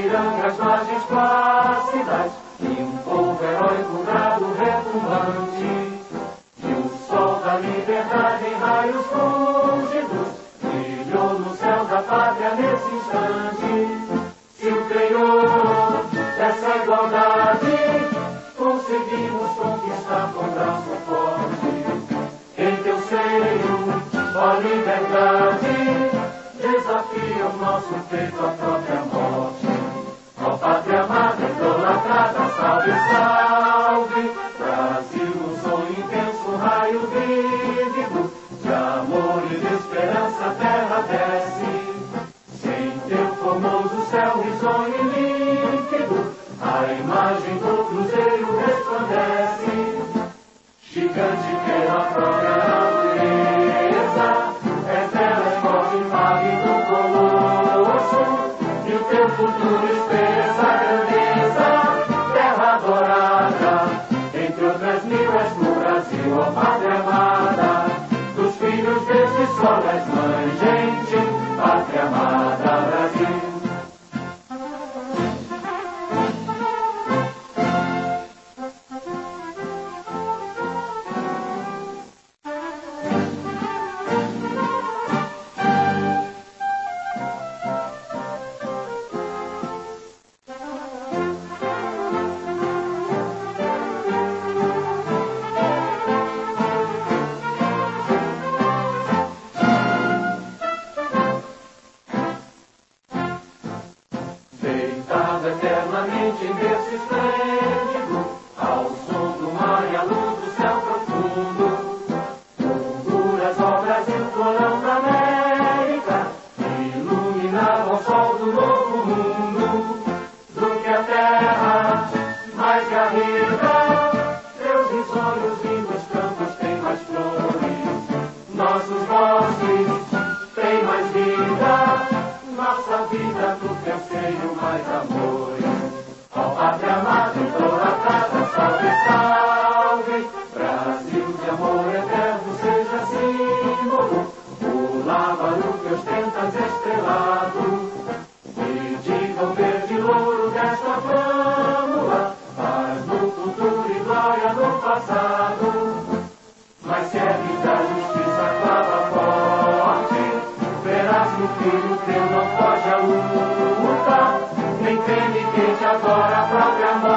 Ipiranga, as margens plácidas, e um povo heróico, brado, retumbante. E o sol da liberdade em raios fúlgidos brilhou no céu da pátria nesse instante. Se o Criou dessa igualdade conseguimos conquistar com braço forte, em teu seio, ó liberdade, desafia o nosso peito à própria morte. Ó pátria amada, idolatrada, salve, salve, Brasil, um sonho intenso, um raio vívido, de amor e de esperança a terra desce. Sem teu formoso céu risonho e límpido, a imagem do cruzeiro resplandece. Gigante pela própria natureza, é bela escola impavível do colosso, e o teu futuro expressa a grandeza. Terra adorada, entre outras mil és no Brasil, ó pátria amada, dos filhos desse sol és mãe, gente, pátria amada, Brasil. Deitado eternamente em berço esplêndido, ao som do mar e à luz do céu profundo, fulguras ao Brasil, florão da América, iluminava o sol do novo mundo. Do que a terra mais garrida, teus risonhos lindos campos têm mais flores, nossos bosques têm mais vida, nossa vida do teu seio mais amores. Ó pátria amada, idolatrada, salve, salve, Brasil de amor eterno, seja símbolo, o lábaro que ostentas estrelado. Se diga o verde louro desta flâmula, mas no futuro e glória no passado. Mas se é vida, a justiça clava forte, verás que o filho teu não foge à luta, nem teme quem te adora a própria morte.